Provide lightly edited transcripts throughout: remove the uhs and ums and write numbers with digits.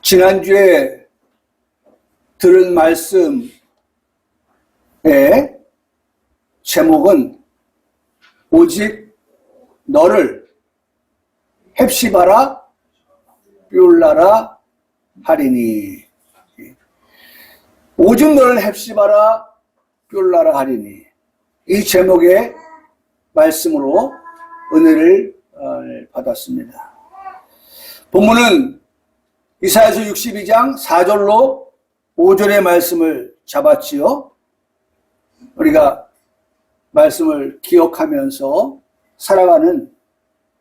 지난주에 들은 말씀의 제목은 오직 너를 헵시바라 뷸라라 하리니. 오직 너를 헵시바라 뷸라라 하리니. 이 제목의 말씀으로 은혜를 받았습니다. 본문은 이사야서 62장 4절로 5절의 말씀을 잡았지요. 우리가 말씀을 기억하면서 살아가는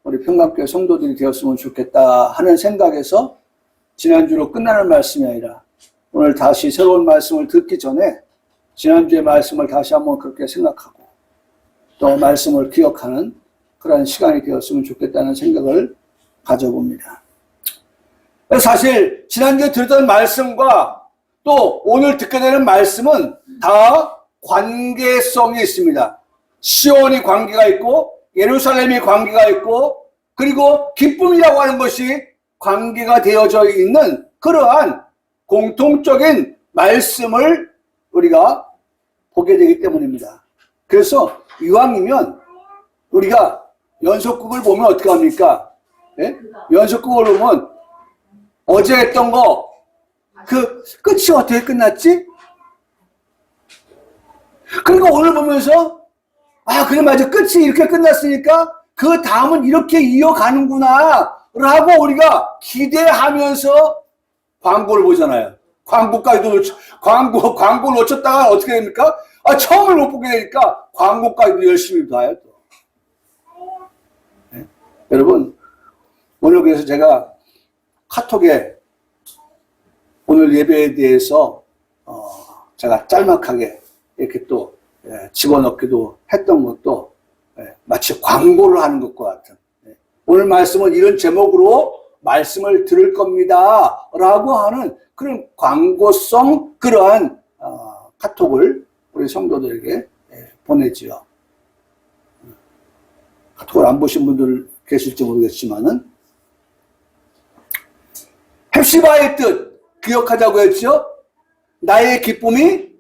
우리 평강교회 성도들이 되었으면 좋겠다 하는 생각에서 지난주로 끝나는 말씀이 아니라 오늘 다시 새로운 말씀을 듣기 전에 지난주의 말씀을 다시 한번 그렇게 생각하고 또 말씀을 기억하는 그런 시간이 되었으면 좋겠다는 생각을 가져봅니다. 사실 지난주에 들었던 말씀과 또 오늘 듣게 되는 말씀은 다 관계성이 있습니다. 시온이 관계가 있고 예루살렘이 관계가 있고 그리고 기쁨이라고 하는 것이 관계가 되어져 있는 그러한 공통적인 말씀을 우리가 보게 되기 때문입니다. 그래서 이왕이면 우리가 연속극을 보면 어떻게 합니까? 예? 연속극을 보면 어제 했던 거 그 끝이 어떻게 끝났지? 그러니까 오늘 보면서 그래 맞아 끝이 이렇게 끝났으니까 그 다음은 이렇게 이어가는구나 라고 우리가 기대하면서 광고를 보잖아요. 광고 놓쳤다가 어떻게 됩니까? 처음을 못 보게 되니까 광고까지도 열심히 봐요 또. 네? 여러분 오늘 그래서 제가 카톡에 오늘 예배에 대해서 제가 짤막하게 이렇게 또 집어넣기도 했던 것도 마치 광고를 하는 것과 같은 오늘 말씀은 이런 제목으로 말씀을 들을 겁니다 라고 하는 그런 광고성 그러한 카톡을 우리 성도들에게 보내지요. 카톡을 안 보신 분들 계실지 모르겠지만은 헵시바의 뜻 기억하자고 했죠. 나의 기쁨이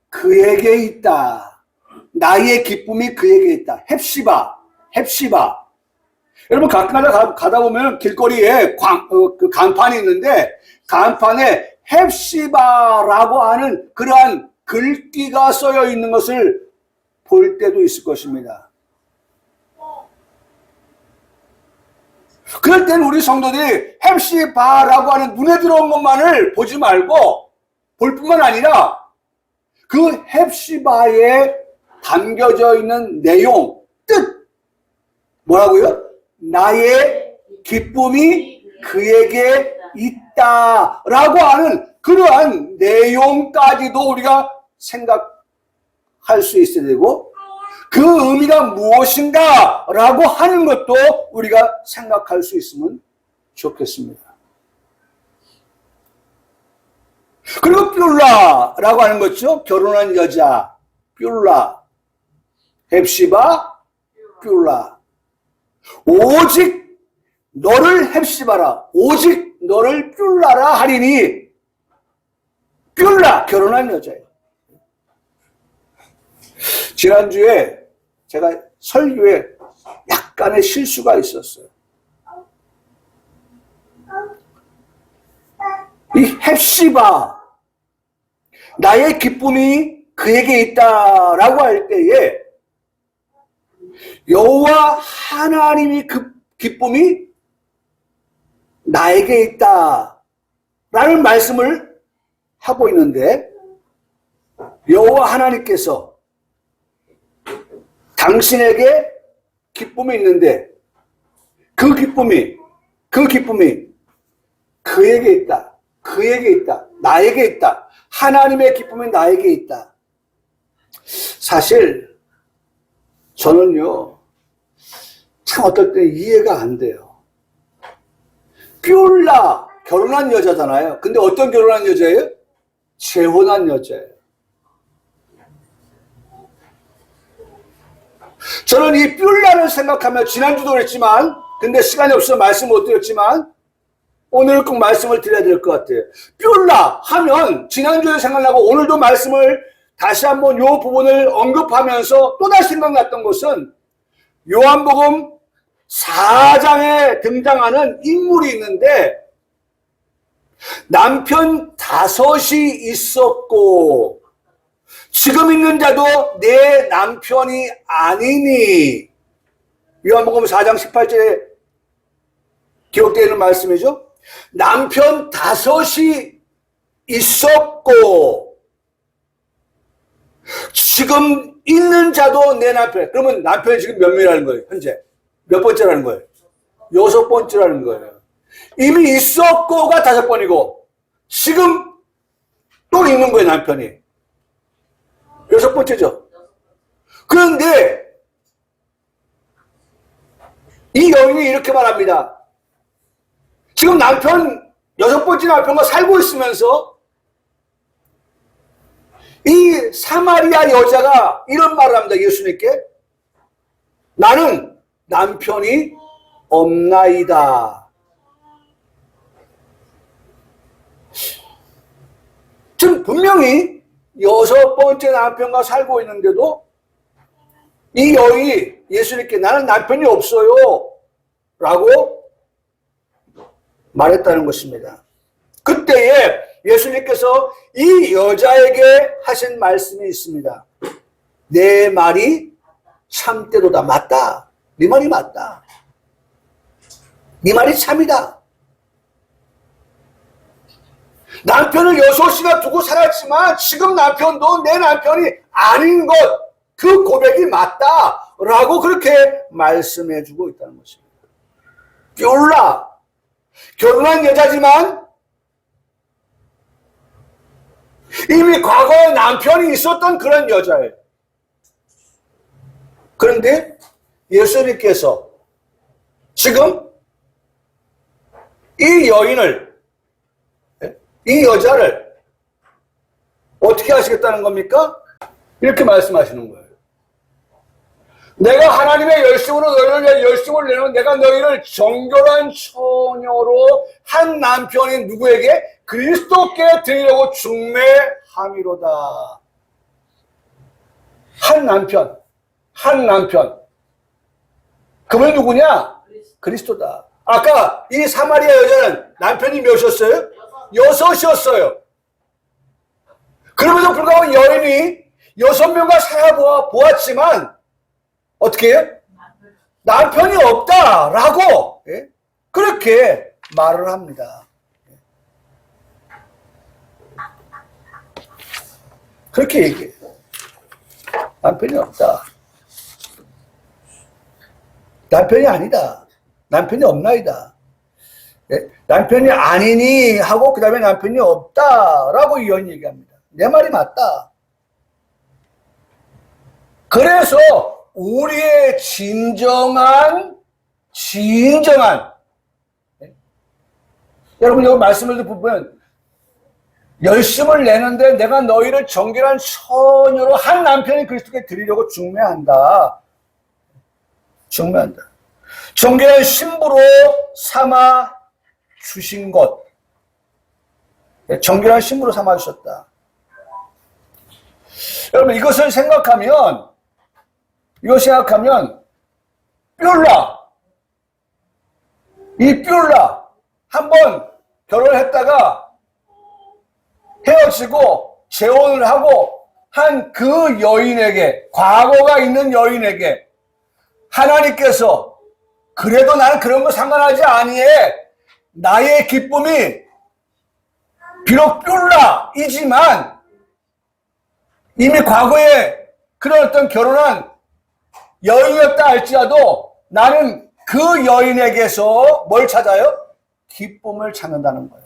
그에게 있다. 나의 기쁨이 그에게 있다. 헵시바. 여러분 가다 보면 길거리에 그 간판이 있는데 간판에 헵시바라고 하는 그러한 글귀가 써여 있는 것을 볼 때도 있을 것입니다. 그럴 때는 우리 성도들이 헵시바라고 하는 눈에 들어온 것만을 보지 말고 볼 뿐만 아니라 그 헵시바에 담겨져 있는 내용, 뜻 뭐라고요? 나의 기쁨이 그에게 있다라고 하는 그러한 내용까지도 우리가 생각할 수 있어야 되고 그 의미가 무엇인가 라고 하는 것도 우리가 생각할 수 있으면 좋겠습니다. 그리고 뷸라라고 하는 거죠. 결혼한 여자 뷸라 헵시바 뷸라 오직 너를 헵시바라 오직 너를 뷸라라 하리니 뷸라 결혼한 여자예요. 지난주에 제가 설교에 약간의 실수가 있었어요. 이 헵시바 나의 기쁨이 그에게 있다라고 할 때에 여호와 하나님이 그 기쁨이 나에게 있다라는 말씀을 하고 있는데 여호와 하나님께서 당신에게 기쁨이 있는데 그 기쁨이 그에게 있다. 나에게 있다. 하나님의 기쁨이 나에게 있다. 사실 저는요 참 어떨 때 이해가 안 돼요. 뷸라 결혼한 여자잖아요. 근데 어떤 결혼한 여자예요? 재혼한 여자예요. 저는 이 뷸라를 생각하며 지난주도 그랬지만 근데 시간이 없어서 말씀 못 드렸지만 오늘 꼭 말씀을 드려야 될 것 같아요. 뾰라 하면 지난주에 생각나고 오늘도 말씀을 다시 한번 이 부분을 언급하면서 또다시 생각났던 것은 요한복음 4장에 등장하는 인물이 있는데 남편 5이 있었고 지금 있는 자도 내 남편이 아니니. 요한복음 4장 18절에 기록되어 있는 말씀이죠. 남편 5이 있었고 지금 있는 자도 내 남편. 그러면 남편이 지금 몇 명이라는 거예요? 현재 몇 번째라는 거예요? 6번째라는 거예요. 이미 있었고가 5번이고 지금 또 있는 거예요. 남편이 6번째죠. 그런데 이 여인이 이렇게 말합니다. 지금 남편 6번째 남편과 살고 있으면서 이 사마리아 여자가 이런 말을 합니다. 예수님께 나는 남편이 없나이다. 지금 분명히 6번째 남편과 살고 있는데도 이 여인이 예수님께 나는 남편이 없어요 라고 말했다는 것입니다. 그때에 예수님께서 이 여자에게 하신 말씀이 있습니다. 내 말이 참되도다. 맞다. 네 말이 맞다. 네 말이 참이다. 남편을 6이나 두고 살았지만 지금 남편도 내 남편이 아닌 것, 그 고백이 맞다 라고 그렇게 말씀해 주고 있다는 것입니다. 뾰라 결혼한 여자지만 이미 과거에 남편이 있었던 그런 여자예요. 그런데 예수님께서 지금 이 여인을, 이 여자를 어떻게 하시겠다는 겁니까? 이렇게 말씀하시는 거예요. 내가 하나님의 열심으로 너희를 열심을 내는 내가 너희를 정결한 처녀로 한 남편인 누구에게? 그리스도께 드리려고 중매함이로다. 한 남편. 그분이 누구냐? 그리스도다. 아까 이 사마리아 여자는 남편이 몇이었어요? 6이었어요. 그럼에도 불구하고 여인이 6명과 살아보았지만 어떻게 해요? 남편이 없다라고 그렇게 말을 합니다. 그렇게 얘기해요. 남편이 없다. 남편이 아니다. 남편이 없나이다. 남편이 아니니 하고 그 다음에 남편이 없다라고 이 여인이 얘기합니다. 내 말이 맞다. 그래서 우리의 진정한 여러분 여기 말씀을 보면 열심을 내는데 내가 너희를 정결한 처녀로 한 남편인 그리스도께 드리려고 중매한다. 정결한 신부로 삼아 주신 것. 정결한 신부로 삼아 주셨다. 여러분 이것을 생각하면 뾰라 한번 결혼했다가 헤어지고 재혼을 하고 한 그 여인에게, 과거가 있는 여인에게 하나님께서 그래도 나는 그런 거 상관하지 아니해. 나의 기쁨이 비록 뾰라이지만 이미 과거에 그런 어떤 결혼한 여인이었다 할지라도 나는 그 여인에게서 뭘 찾아요? 기쁨을 찾는다는 거예요.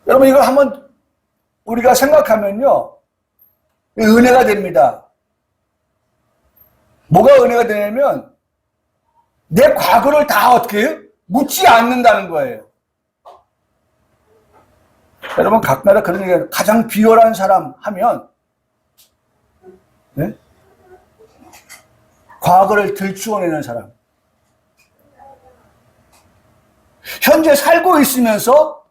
여러분 이걸 한번 우리가 생각하면요 은혜가 됩니다. 뭐가 은혜가 되냐면 내 과거를 다 어떻게 해요? 묻지 않는다는 거예요. 여러분 각마다 그런 얘기가 가장 비열한 사람 하면 네? 과거를 들추어내는 사람. 현재 살고 있으면서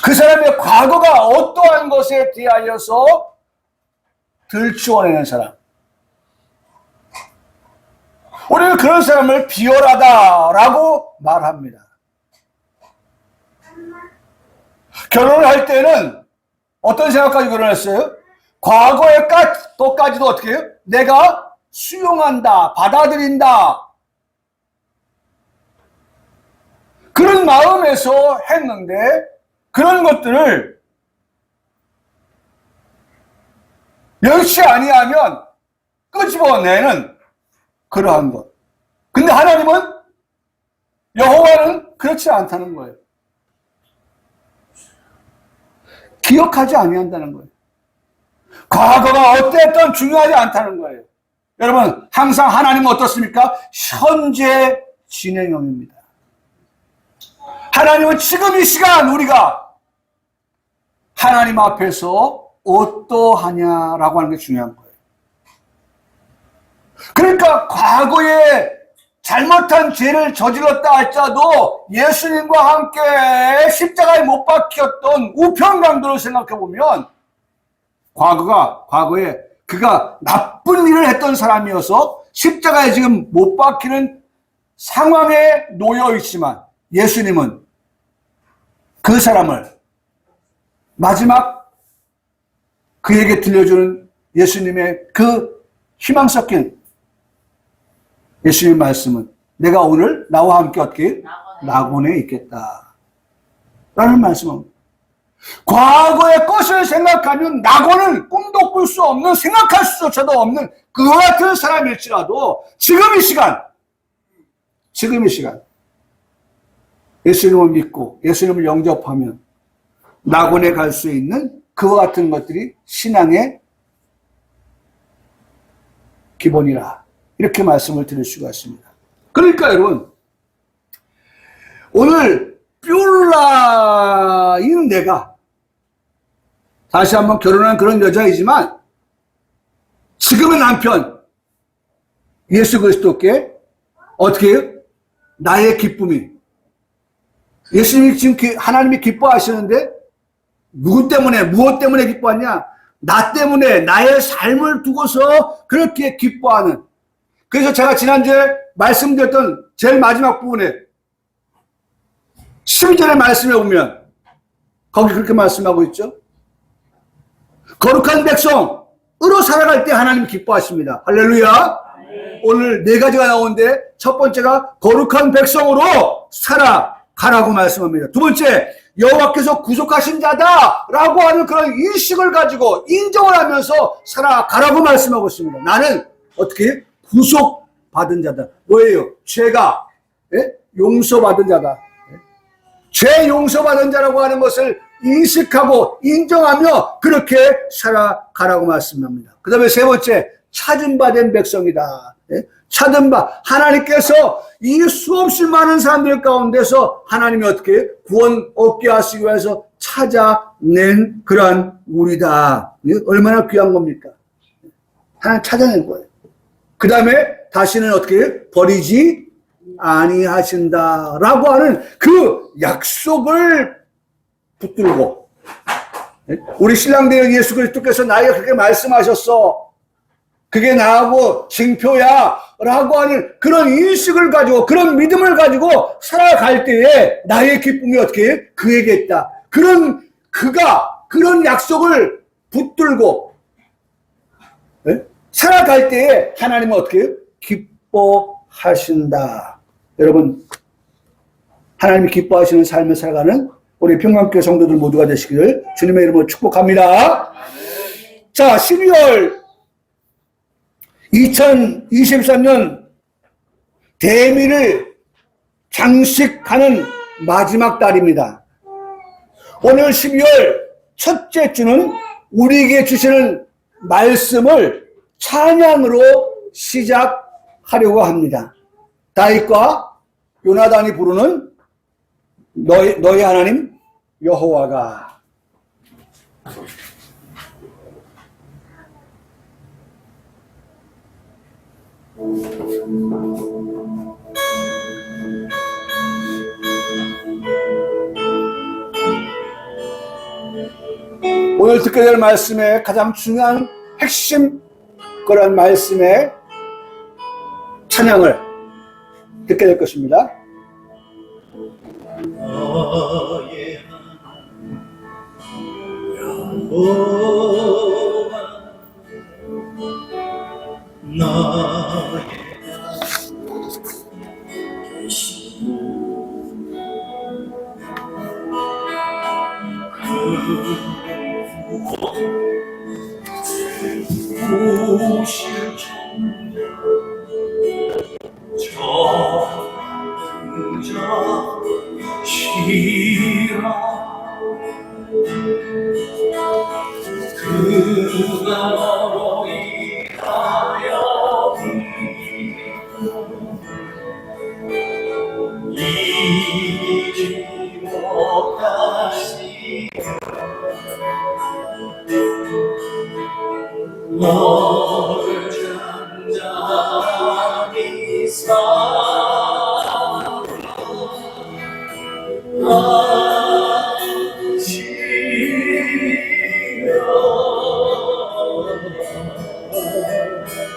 그 사람의 과거가 어떠한 것에 대하여서 들추어내는 사람. 우리는 그런 사람을 비열하다라고 말합니다. 결혼을 할 때는 어떤 생각까지 결혼했어요? 과거의 것까지도 어떻게 해요? 내가 수용한다, 받아들인다. 그런 마음에서 했는데 그런 것들을 멸시 아니하면 끄집어내는 그러한 것. 근데 하나님은, 여호와는 그렇지 않다는 거예요. 기억하지 아니한다는 거예요. 과거가 어땠든 중요하지 않다는 거예요. 여러분, 항상 하나님은 어떻습니까? 현재 진행형입니다. 하나님은 지금 이 시간 우리가 하나님 앞에서 어떠하냐라고 하는 게 중요한 거예요. 그러니까 과거에 잘못한 죄를 저질렀다 할지라도 예수님과 함께 십자가에 못 박혔던 우편강도를 생각해 보면 과거에 그가 나쁜 일을 했던 사람이어서 십자가에 지금 못 박히는 상황에 놓여 있지만 예수님은 그 사람을 마지막 그에게 들려주는 예수님의 그 희망 섞인 예수님의 말씀은 내가 오늘 나와 함께 어떻게 낙원에 있겠다 라는 말씀입니다. 과거의 것을 생각하면 낙원은 꿈도 꿀 수 없는, 생각할 수조차도 없는 그와 같은 사람일지라도 지금 이 시간 예수님을 믿고 예수님을 영접하면 낙원에 갈 수 있는 그와 같은 것들이 신앙의 기본이라 이렇게 말씀을 드릴 수가 있습니다. 그러니까 여러분, 오늘 뾰라인 내가 다시 한번 결혼한 그런 여자이지만 지금의 남편 예수 그리스도께 어떻게 해요? 나의 기쁨이, 예수님이 지금 하나님이 기뻐하시는데 누구 때문에, 무엇 때문에 기뻐하냐? 나 때문에, 나의 삶을 두고서 그렇게 기뻐하는. 그래서 제가 지난주에 말씀드렸던 제일 마지막 부분에 12절의 말씀에 보면 거기 그렇게 말씀하고 있죠. 거룩한 백성으로 살아갈 때 하나님 기뻐하십니다. 할렐루야. 오늘 네 가지가 나오는데 첫 번째가 거룩한 백성으로 살아가라고 말씀합니다. 두 번째, 여호와께서 구속하신 자다라고 하는 그런 인식을 가지고 인정을 하면서 살아가라고 말씀하고 있습니다. 나는 어떻게 구속받은 자다. 뭐예요? 죄가 용서받은 자다. 죄 용서받은 자라고 하는 것을 인식하고 인정하며 그렇게 살아가라고 말씀합니다. 그 다음에 세 번째, 찾음받은 백성이다. 찾음바, 하나님께서 이 수없이 많은 사람들 가운데서 하나님이 어떻게 구원 얻게 하시기 위해서 찾아낸 그러한 우리다. 얼마나 귀한 겁니까? 하나님 찾아낸 거예요. 그 다음에 다시는 어떻게 버리지 아니하신다라고 하는 그 약속을 붙들고, 우리 신랑되어 예수 그리스도께서 나에게 그렇게 말씀하셨어. 그게 나하고 징표야 라고 하는 그런 인식을 가지고 그런 믿음을 가지고 살아갈 때에 나의 기쁨이 어떻게 해? 그에게 있다. 그가 그런 약속을 붙들고 살아갈 때에 하나님은 어떻게 해요? 기뻐하신다. 여러분, 하나님이 기뻐하시는 삶을 살아가는 우리 평강교회 성도들 모두가 되시기를 주님의 이름으로 축복합니다. 자, 12월 2023년 대미를 장식하는 마지막 달입니다. 오늘 12월 첫째 주는 우리에게 주시는 말씀을 찬양으로 시작하려고 합니다. 다윗과 요나단이 부르는 너희 하나님 여호와가. 오늘 듣게 될 말씀의 가장 중요한 핵심 그런 말씀의 찬양을 듣게 될 것입니다. 너의 여호와 너의 오실 정자시라 그가 너로 인하여 이기지 못하시 너를 잠잠히 사랑하시며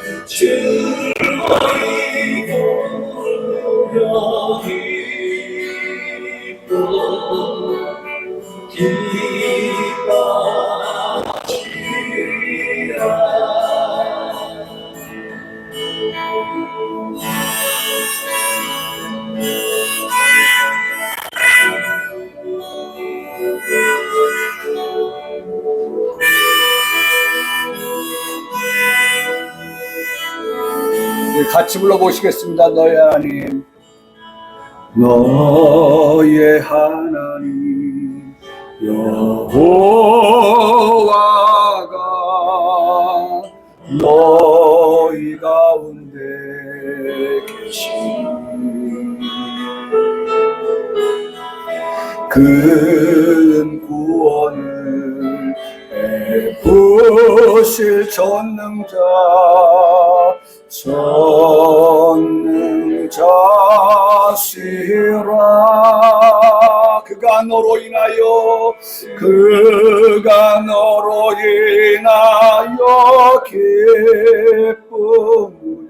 즐거이 부르며 기뻐하시라 같이 불러보시겠습니다. 너의 하나님, 너의 하나님 여호와가 너희 가운데 계시니 그는 구원을 베푸실 전능자시라. 그가 너로 인하여 기쁨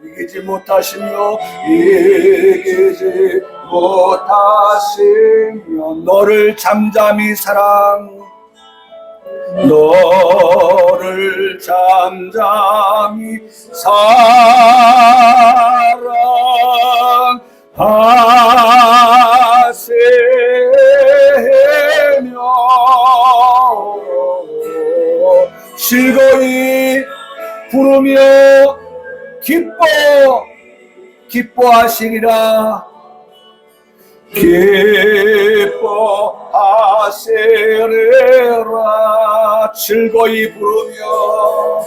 이기지 못하시며 너를 잠잠히 사랑하시며 즐거이 부르며 기뻐하시리라. 기뻐하시리라. 즐거이 부르며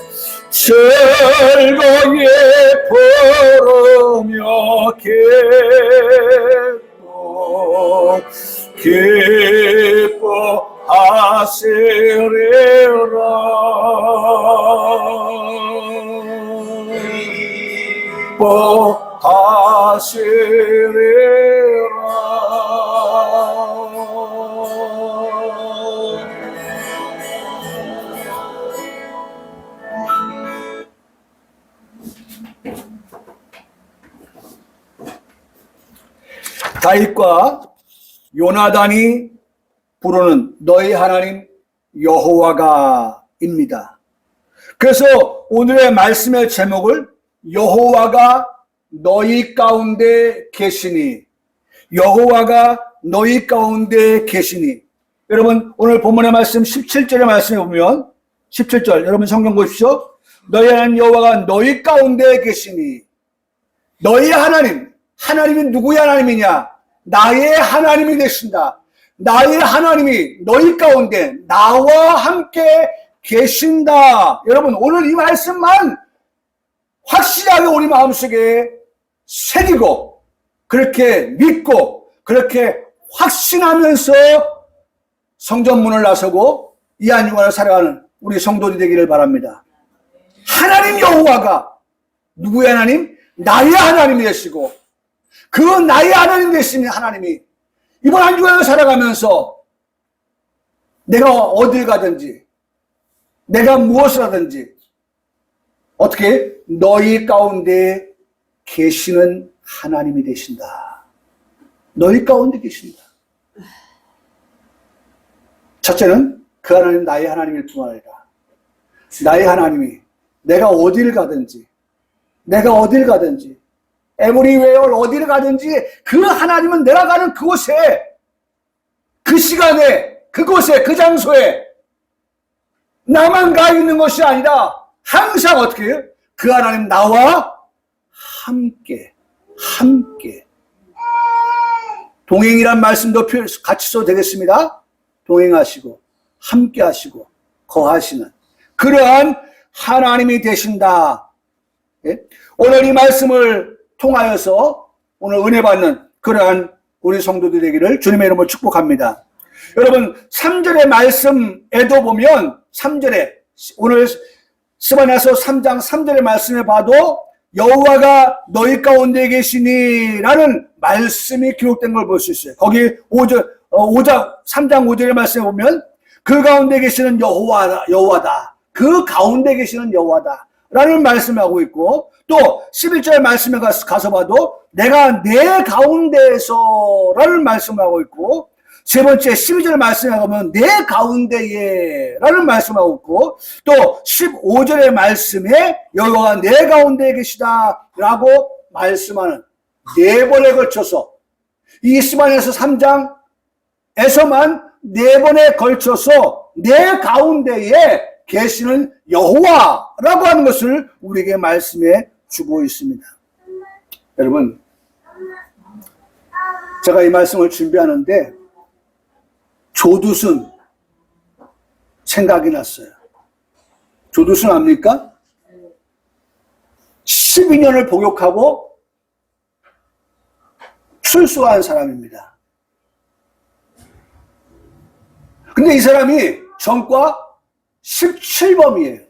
다윗과 요나단이 부르는 너희 하나님 여호와가입니다. 그래서 오늘의 말씀의 제목을 여호와가 너희 가운데 계시니, 여호와가 너희 가운데 계시니. 여러분 오늘 본문의 말씀 17절의 말씀에 보면 17절 여러분 성경 보십시오. 너희 하나님 여호와가 너희 가운데 계시니. 너희 하나님이 누구의 하나님이냐? 나의 하나님이 되신다. 나의 하나님이 너희 가운데 나와 함께 계신다. 여러분 오늘 이 말씀만 확실하게 우리 마음속에 새기고 그렇게 믿고 그렇게 확신하면서 성전문을 나서고 이 안중간을 살아가는 우리 성도들이 되기를 바랍니다. 하나님 여호와가 누구의 하나님? 나의 하나님이 되시고 그 나의 하나님 되신 하나님이 이번 한 주간을 살아가면서 내가 어딜 가든지 내가 무엇을 하든지 어떻게 너희 가운데 계시는 하나님이 되신다. 너희 가운데 계신다. 첫째는 그 하나님 나의 하나님일 뿐 아니라 나의 하나님이 내가 어디를 가든지 에브리웨어 어디를 가든지 그 하나님은 내가 가는 그곳에 그 시간에 그곳에 그 장소에 나만 가 있는 것이 아니라 항상 어떻게 해요? 그 하나님 나와 함께 동행이란 말씀도 같이 써도 되겠습니다. 동행하시고 함께 하시고 거하시는 그러한 하나님이 되신다. 예? 오늘 이 말씀을 통하여서 오늘 은혜 받는 그러한 우리 성도들 되기를 주님의 이름으로 축복합니다. 여러분 3절의 말씀에도 보면 3절에 오늘 스바냐서 3장 3절의 말씀에 봐도 여호와가 너희 가운데 계시니 라는 말씀이 기록된 걸 볼 수 있어요. 거기 3장 5절의 말씀에 보면 그 가운데 계시는 여호와다. 그 가운데 계시는 여호와다 라는 말씀을 하고 있고 또 11절 말씀에 가서 봐도 내가 내 가운데에서 라는 말씀을 하고 있고 세 번째 12절 말씀에 가면 내 가운데에 라는 말씀을 하고 있고 또 15절의 말씀에 여호와가 내 가운데에 계시다 라고 말씀하는 네 번에 걸쳐서 이 스바냐서 3장에서만 네 번에 걸쳐서 내 가운데에 계시는 여호와라고 하는 것을 우리에게 말씀해 주고 있습니다. 여러분 제가 이 말씀을 준비하는데 조두순 생각이 났어요. 조두순 압니까? 12년을 복역하고 출소한 사람입니다. 근데 이 사람이 전과 17범이에요.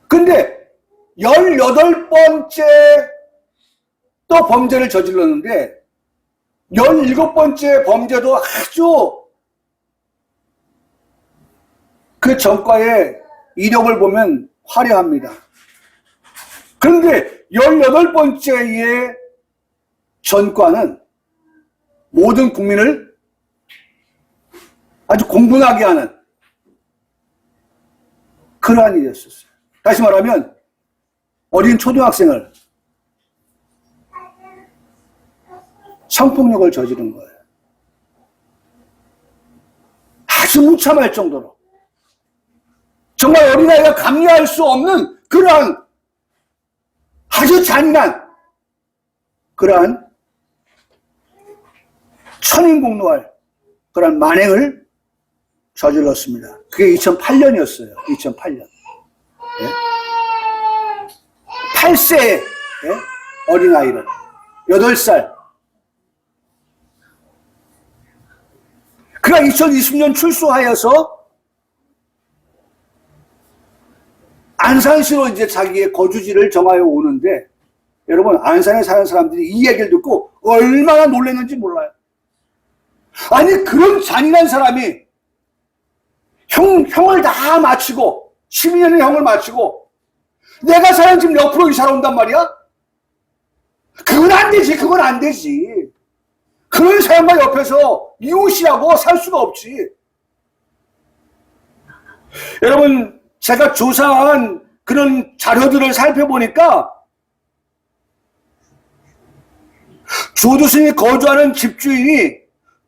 근데 18번째 또 범죄를 저질렀는데 17번째 범죄도 아주 그 전과의 이력을 보면 화려합니다. 그런데 18번째의 전과는 모든 국민을 아주 공분하게 하는 그러한 일이었었어요. 다시 말하면 어린 초등학생을 성폭력을 저지른 거예요. 아주 무참할 정도로 정말 어린아이가 감내할 수 없는 그러한 아주 잔인한 그러한 천인공노할 그러한 만행을 저질렀습니다. 그게 2008년이었어요. 2008년. 예? 8세의 어린아이를 8살 그가 2020년 출소하여서 안산시로 이제 자기의 거주지를 정하여 오는데 여러분 안산에 사는 사람들이 이 얘기를 듣고 얼마나 놀랐는지 몰라요. 아니 그런 잔인한 사람이 형을 다 마치고 12년의 형을 마치고 내가 사는 집 옆으로 이사를 온단 말이야? 그건 안 되지. 그건 안 되지. 그런 사람과 옆에서 이웃이라고 살 수가 없지. 여러분 제가 조사한 그런 자료들을 살펴보니까 조두순이 거주하는 집주인이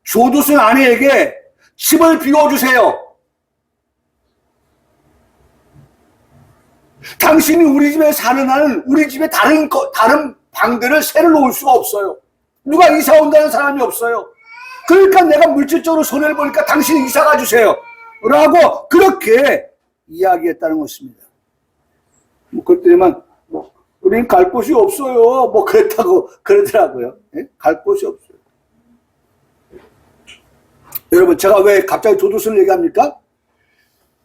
조두순 아내에게 집을 비워주세요. 당신이 우리 집에 사는 한은 우리 집에 다른 방들을 새로 놓을 수가 없어요. 누가 이사 온다는 사람이 없어요. 그러니까 내가 물질적으로 손해를 보니까 당신이 이사 가주세요. 라고 그렇게 이야기했다는 것입니다. 그랬더니만 우리는 갈 곳이 없어요. 그랬다고 그러더라고요. 예? 갈 곳이 없어요. 여러분 제가 왜 갑자기 조두순을 얘기합니까?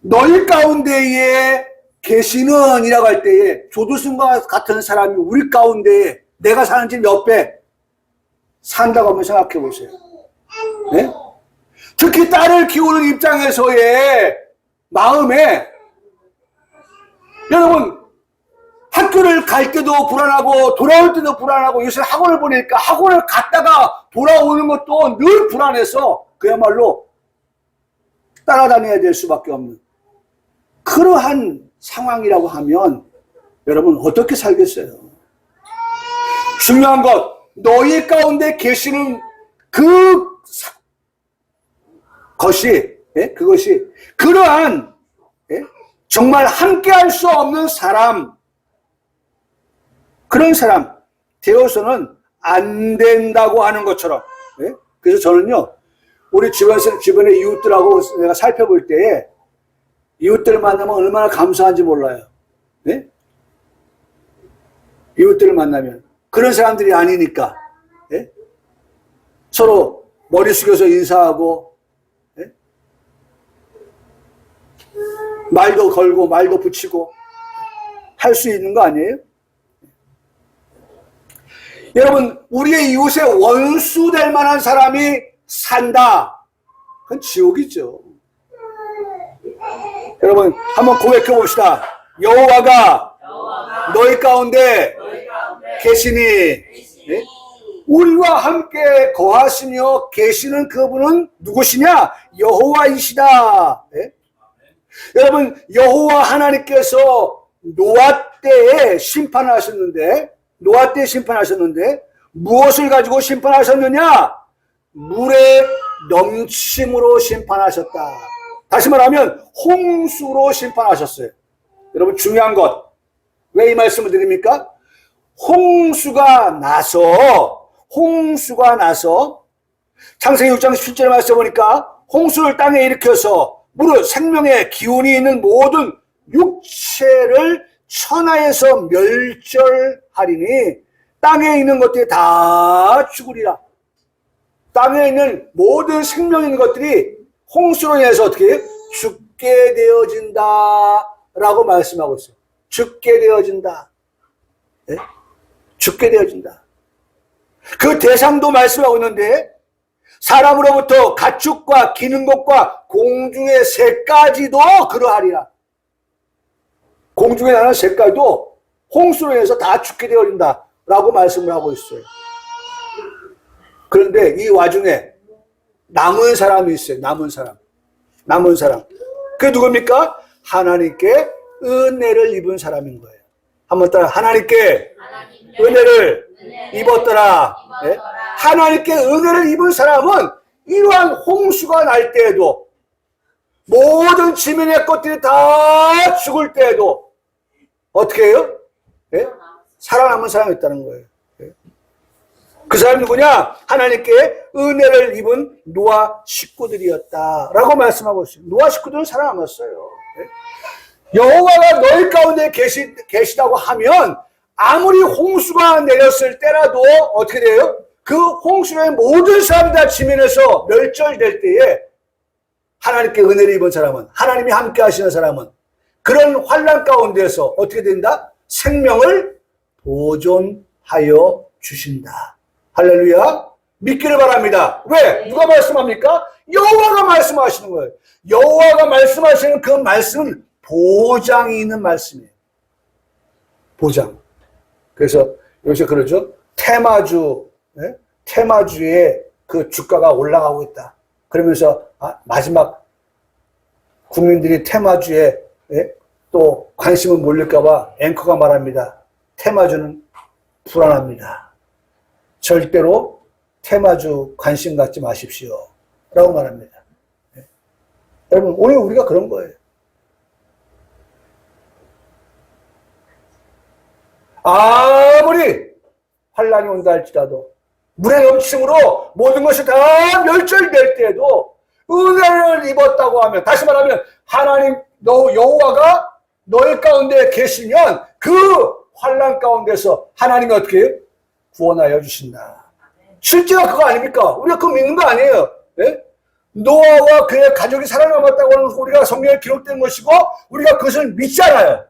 너희 가운데에 계시는 이라고 할 때에 조두순과 같은 사람이 우리 가운데에 내가 사는 집 옆에 산다고 한번 생각해 보세요. 네? 특히 딸을 키우는 입장에서의 마음에, 여러분, 학교를 갈 때도 불안하고 돌아올 때도 불안하고, 요새 학원을 보니까 학원을 갔다가 돌아오는 것도 늘 불안해서 그야말로 따라다녀야 될 수밖에 없는 그러한 상황이라고 하면 여러분 어떻게 살겠어요? 중요한 것, 너희 가운데 계시는 그것이 그러한 정말 함께할 수 없는 사람, 그런 사람 되어서는 안 된다고 하는 것처럼. 그래서 저는요, 우리 주변의 이웃들하고 내가 살펴볼 때에 이웃들을 만나면 얼마나 감사한지 몰라요. 이웃들을 만나면 그런 사람들이 아니니까 서로 머리 숙여서 인사하고 말도 걸고 말도 붙이고 할 수 있는 거 아니에요? 여러분, 우리의 이웃의 원수 될 만한 사람이 산다. 그건 지옥이죠. 여러분, 한번 고백해 봅시다. 여호와가 너희 가운데 계시니, 우리와 함께 거하시며 계시는 그분은 누구시냐? 여호와이시다. 여러분, 여호와 하나님께서 노아 때에 심판하셨는데 무엇을 가지고 심판하셨느냐? 물의 넘침으로 심판하셨다. 다시 말하면 홍수로 심판하셨어요. 여러분, 중요한 것, 왜 이 말씀을 드립니까? 홍수가 나서 창세기 6장 17절에 말씀 보니까 홍수를 땅에 일으켜서 무릇 생명의 기운이 있는 모든 육체를 천하에서 멸절하리니 땅에 있는 것들이 다 죽으리라. 땅에 있는 모든 생명 있는 것들이 홍수로 인해서 어떻게 해요? 죽게 되어진다 라고 말씀하고 있어요. 죽게 되어진다. 죽게 되어진다. 그 대상도 말씀하고 있는데, 사람으로부터 가축과 기는 것과 공중의 새까지도 그러하리라. 공중에 나는 새까지도 홍수로 인해서 다 죽게 되어진다 라고 말씀을 하고 있어요. 그런데 이 와중에 남은 사람이 있어요. 남은 사람. 그게 누굽니까? 하나님께 은혜를 입은 사람인 거예요. 한번 따라, 하나님께 은혜를 입었더라. 하나님께 은혜를 입은 사람은 이러한 홍수가 날 때에도, 모든 지면의 것들이 다 죽을 때에도 어떻게 해요? 살아남은 사람이 있다는 거예요. 그 사람이 누구냐? 하나님께 은혜를 입은 노아 식구들이었다라고 말씀하고 있어요. 노아 식구들은 살아남았어요. 여호와가 너희 가운데 계시다고 하면 아무리 홍수가 내렸을 때라도 어떻게 돼요? 그 홍수의 모든 사람들 다 지면에서 멸절될 때에 하나님께 은혜를 입은 사람은, 하나님이 함께 하시는 사람은 그런 환난 가운데서 어떻게 된다? 생명을 보존하여 주신다. 할렐루야. 믿기를 바랍니다. 왜? 누가 말씀합니까? 여호와가 말씀하시는 거예요. 여호와가 말씀하시는 그 말씀은 보장이 있는 말씀이에요. 보장. 그래서 요새 그러죠. 테마주의 그 주가가 올라가고 있다. 그러면서 마지막 국민들이 테마주에 또 관심을 몰릴까봐 앵커가 말합니다. 테마주는 불안합니다. 절대로 테마주 관심 갖지 마십시오. 라고 말합니다. 여러분, 오늘 우리가 그런 거예요. 아무리 환란이 온다 할지라도, 물의 넘침으로 모든 것이 다 멸절될 때에도 은혜를 입었다고 하면, 다시 말하면 하나님, 여호와가 너희 가운데 계시면 그 환란 가운데서 하나님이 어떻게 해요? 구원하여 주신다. 실제가 그거 아닙니까? 우리가 그거 믿는 거 아니에요. 노아와 그의 가족이 살아남았다고 하는 우리가 성경에 기록된 것이고, 우리가 그것을 믿잖아요.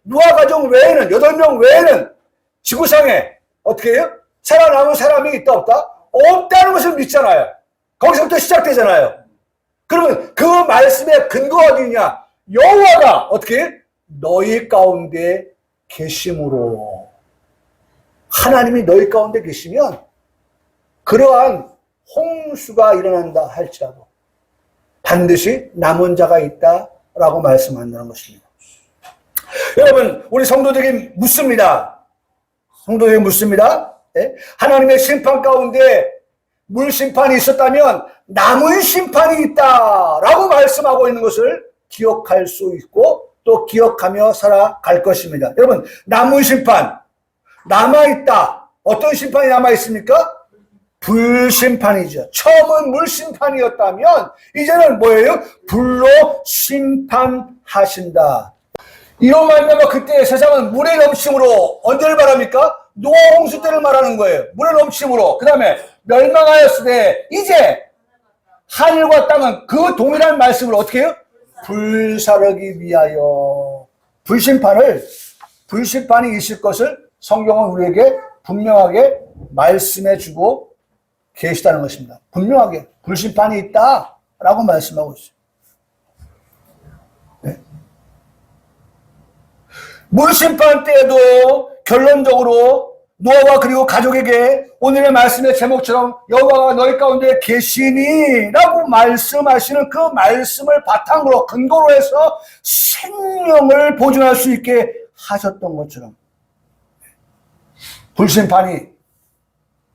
노아 가족 외에는, 8명 외에는 지구상에 어떻게 해요? 살아남은 사람이 있다 없다? 없다는 것을 믿잖아요. 거기서부터 시작되잖아요. 그러면 그 말씀의 근거가 어디냐? 여호와가 어떻게? 너희 가운데 계심으로. 하나님이 너희 가운데 계시면 그러한 홍수가 일어난다 할지라도 반드시 남은 자가 있다라고 말씀한다는 것입니다. 여러분, 우리 성도들이 묻습니다. 성도들이 묻습니다. 네? 하나님의 심판 가운데 물 심판이 있었다면 남은 심판이 있다라고 말씀하고 있는 것을 기억할 수 있고 또 기억하며 살아갈 것입니다. 여러분, 남은 심판 남아있다. 어떤 심판이 남아있습니까? 불심판이죠. 처음은 물심판이었다면 이제는 뭐예요? 불로 심판하신다. 이런 말이면 그때 세상은 물의 넘침으로 언제를 말합니까? 노아 홍수 때를 말하는 거예요. 물의 넘침으로. 그 다음에 멸망하였을 때 이제 하늘과 땅은 그 동일한 말씀을 어떻게 해요? 불사르기 위하여. 불심판이 있을 것을 성경은 우리에게 분명하게 말씀해 주고 계시다는 것입니다. 분명하게 불심판이 있다라고 말씀하고 있어요. 네. 물심판 때에도 결론적으로 노아와 그리고 가족에게 오늘의 말씀의 제목처럼 여호와가 너희 가운데 계시니 라고 말씀하시는 그 말씀을 바탕으로 근거로 해서 생명을 보존할 수 있게 하셨던 것처럼 불심판이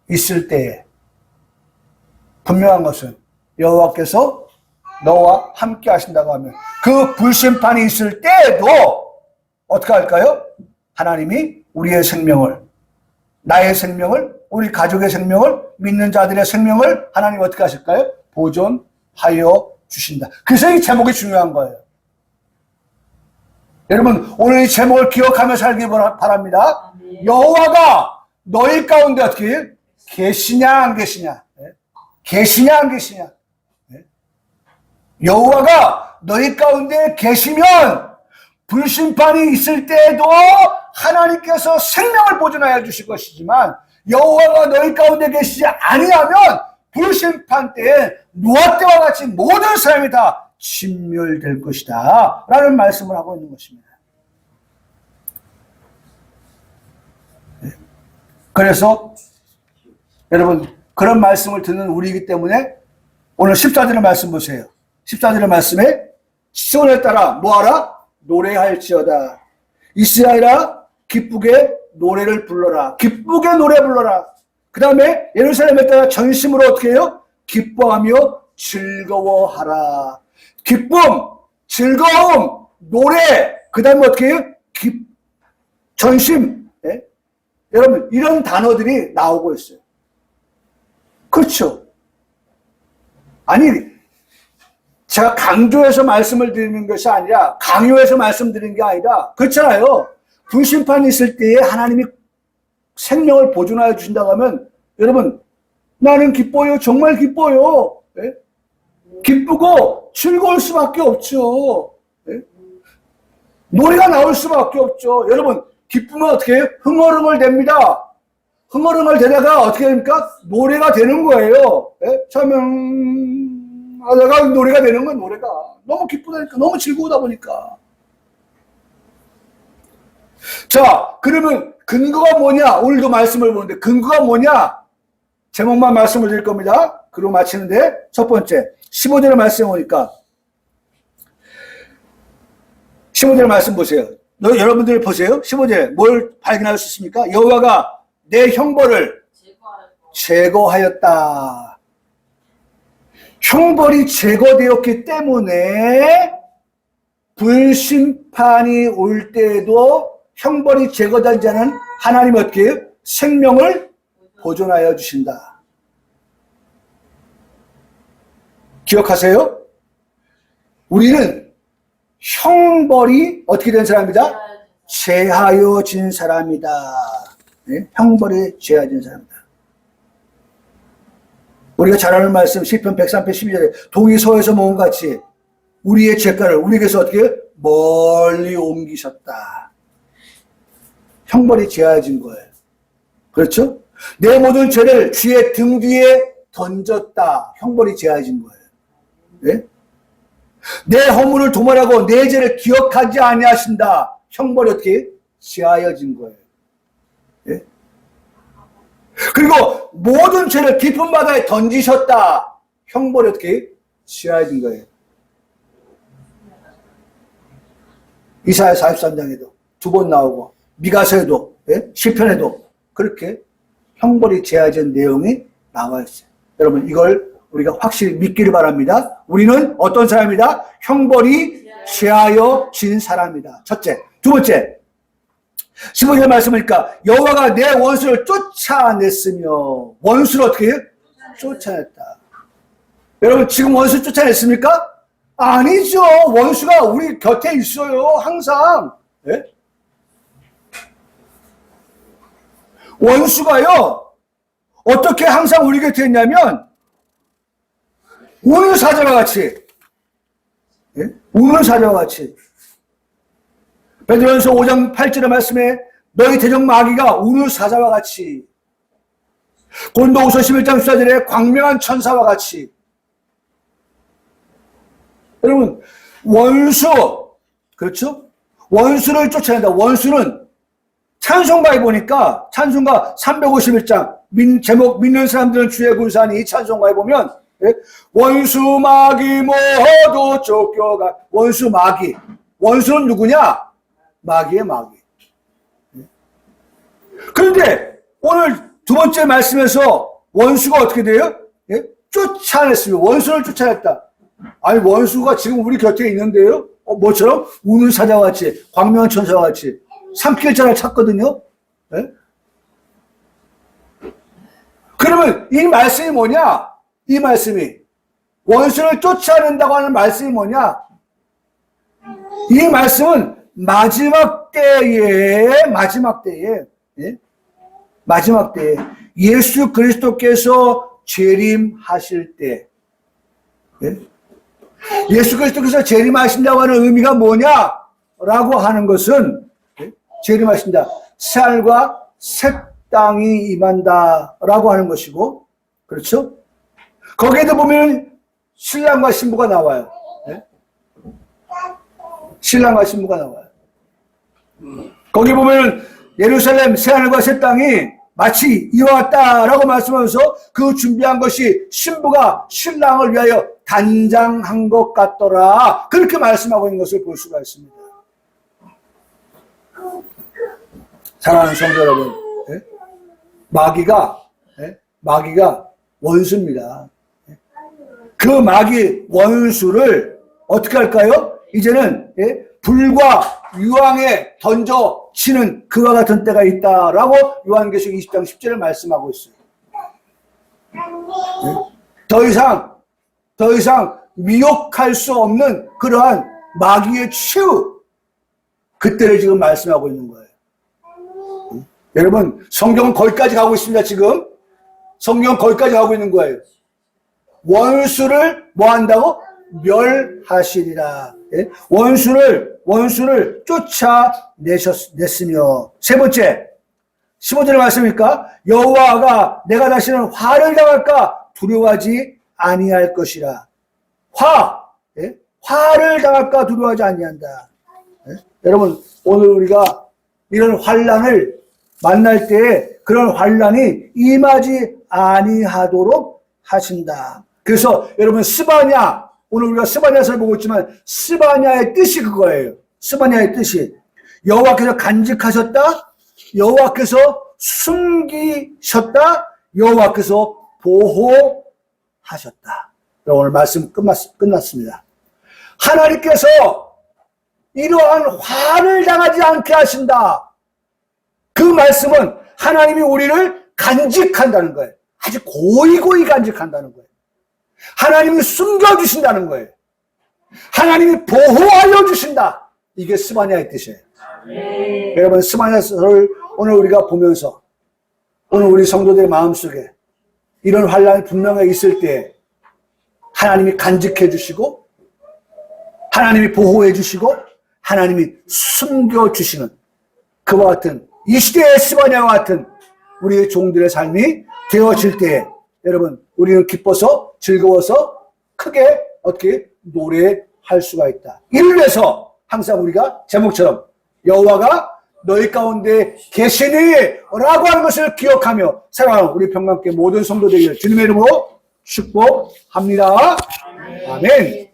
있을 때에 분명한 것은 여호와께서 너와 함께 하신다고 하면 그 불심판이 있을 때에도 어떻게 할까요? 하나님이 우리의 생명을, 나의 생명을, 우리 가족의 생명을, 믿는 자들의 생명을 하나님 어떻게 하실까요? 보존하여 주신다. 그래서 이 제목이 중요한 거예요. 여러분, 오늘 이 제목을 기억하며 살기 바랍니다. 여호와가 너희 가운데 어떻게 계시냐 안 계시냐? 계시냐 안 계시냐? 여호와가 너희 가운데 계시면 불심판이 있을 때에도 하나님께서 생명을 보존하여 주실 것이지만 여호와가 너희 가운데 계시지 아니하면 불심판 때에 노아 때와 같이 모든 사람이 다 진멸될 것이다 라는 말씀을 하고 있는 것입니다. 그래서 여러분, 그런 말씀을 듣는 우리이기 때문에 오늘 14절의 말씀 보세요. 14절의 말씀에 시온에 따라 뭐하라? 노래할지어다. 이스라엘아 기쁘게 노래를 불러라. 기쁘게 노래 불러라. 그 다음에 예루살렘에 따라 전심으로 어떻게 해요? 기뻐하며 즐거워하라. 기쁨, 즐거움, 노래, 그 다음에 어떻게 해요? 전심. 네? 여러분, 이런 단어들이 나오고 있어요. 그렇죠? 아니, 제가 강조해서 말씀을 드리는 것이 아니라 강요해서 말씀드리는 게 아니라 그렇잖아요. 불심판이 있을 때에 하나님이 생명을 보존하여 주신다고 하면 여러분, 나는 기뻐요. 정말 기뻐요. 네? 기쁘고 즐거울 수밖에 없죠. 네? 노래가 나올 수밖에 없죠. 여러분, 기쁘면 어떻게 해요? 흥얼흥얼 됩니다. 흥얼흥얼 되다가 어떻게 됩니까? 노래가 되는 거예요. 네? 참, 내가 노래가 되는 건 노래가. 너무 기쁘다니까. 너무 즐거우다 보니까. 자, 그러면 근거가 뭐냐? 오늘도 말씀을 보는데 근거가 뭐냐? 제목만 말씀을 드릴 겁니다. 그리고 마치는데 첫 번째 15절의 말씀 보니까 15절의 말씀 보세요. 여러분들 보세요. 15절에 뭘 발견할 수 있습니까? 여호와가 내 형벌을 제거하였다. 형벌이 제거되었기 때문에 불심판이 올 때에도 형벌이 제거되지 않은 하나님이 어떻게 해요? 생명을 보존하여 주신다. 기억하세요? 우리는 형벌이 어떻게 된 사람이다? 제하여진 사람이다. 네? 형벌이 제하여진 사람이다. 우리가 잘 아는 말씀 시편 103편 12절에 동이 서에서 모은 같이 우리의 죄가를 우리에게서 어떻게 멀리 옮기셨다. 형벌이 제하여진 거예요. 그렇죠? 내 모든 죄를 주의 등 뒤에 던졌다. 형벌이 제하여진 거예요. 네? 내 허물을 도말하고 내 죄를 기억하지 아니하신다. 형벌이 어떻게 지하여진 거예요. 예? 그리고 모든 죄를 깊은 바다에 던지셨다. 형벌이 어떻게 지하여진 거예요. 이사야 43장에도 두 번 나오고 미가서에도 예? 시편에도 그렇게 형벌이 지하여진 내용이 나와 있어요. 여러분 이걸 우리가 확실히 믿기를 바랍니다. 우리는 어떤 사람이다? 형벌이 지하여진 사람이다. 첫째. 두 번째 15절 말씀이니까 여호와가 내 원수를 쫓아냈으며 원수를 어떻게 해요? 쫓아냈다. 여러분 지금 원수 쫓아냈습니까? 아니죠. 원수가 우리 곁에 있어요. 항상. 예? 원수가요. 어떻게 항상 우리 곁에 있냐면 우는 사자와 같이. 예? 우는 사자와 같이. 베드로전서 5장 8절의 말씀에 너희 대적 마귀가 우는 사자와 같이. 고린도후서 11장 14절에 광명한 천사와 같이. 여러분 원수 그렇죠? 원수를 쫓아낸다. 원수는 찬송가에 보니까 찬송가 351장 제목 믿는 사람들은 주의 군사니 이 찬송가에 보면 예? 원수 마귀 모두 쫓겨가. 원수 마귀. 원수는 누구냐? 마귀의 마귀. 예? 그런데 오늘 두 번째 말씀에서 원수가 어떻게 돼요? 예? 쫓아냈습니다. 원수를 쫓아냈다. 아니 원수가 지금 우리 곁에 있는데요. 뭐처럼? 우는 사자와 같이 광명한 천사와 같이 삼킬 자를 찾거든요. 예? 그러면 이 말씀이 뭐냐? 이 말씀이 원수를 쫓아낸다고 하는 말씀이 뭐냐? 이 말씀은 마지막 때에 예? 마지막 때에 예수 그리스도께서 재림하실 때 예? 예수 그리스도께서 재림하신다고 하는 의미가 뭐냐라고 하는 것은 예? 재림하신다. 새하늘과 새 땅이 임한다라고 하는 것이고 그렇죠? 거기에도 보면 신랑과 신부가 나와요. 예? 신랑과 신부가 나와요. 거기 보면 예루살렘 새하늘과 새 땅이 마치 이와 같다라고 말씀하면서 그 준비한 것이 신부가 신랑을 위하여 단장한 것 같더라. 그렇게 말씀하고 있는 것을 볼 수가 있습니다. 사랑하는 성도 여러분, 예? 마귀가 원수입니다. 그 마귀 원수를 어떻게 할까요? 이제는 예? 불과 유황에 던져치는 그와 같은 때가 있다라고 요한계시록 20장 10절을 말씀하고 있어요. 더 이상 미혹할 수 없는 그러한 마귀의 치유 그때를 지금 말씀하고 있는 거예요. 여러분 성경은 거기까지 가고 있습니다. 지금 성경은 거기까지 가고 있는 거예요. 원수를 뭐 한다고? 멸하시리라. 예? 원수를 쫓아냈으며. 세 번째 15절의 말씀입니까? 여호와가 내가 다시는 화를 당할까 두려워하지 아니할 것이라. 예? 화를 당할까 두려워하지 아니한다. 예? 여러분 오늘 우리가 이런 환난을 만날 때에 그런 환난이 임하지 아니하도록 하신다. 그래서 여러분 스바냐, 오늘 우리가 스바냐서를 보고 있지만 스바냐의 뜻이 그거예요. 스바냐의 뜻이 여호와께서 간직하셨다, 여호와께서 숨기셨다, 여호와께서 보호하셨다. 오늘 말씀 끝났습니다. 하나님께서 이러한 화를 당하지 않게 하신다. 그 말씀은 하나님이 우리를 간직한다는 거예요. 아주 고이고이 간직한다는 거예요. 하나님이 숨겨주신다는 거예요. 하나님이 보호하여 주신다. 이게 스바냐의 뜻이에요. 여러분 스바냐서를 오늘 우리가 보면서 오늘 우리 성도들의 마음속에 이런 환난이 분명히 있을 때 하나님이 간직해 주시고 하나님이 보호해 주시고 하나님이 숨겨주시는 그와 같은 이 시대의 스바냐와 같은 우리의 종들의 삶이 되어질 때 여러분 우리는 기뻐서 즐거워서 크게 어떻게 노래할 할 수가 있다. 이를 위해서 항상 우리가 제목처럼 여호와가 너희 가운데 계시니 라고 하는 것을 기억하며 사랑하는 우리 평강교회 모든 성도들에게 주님의 이름으로 축복합니다. 아멘.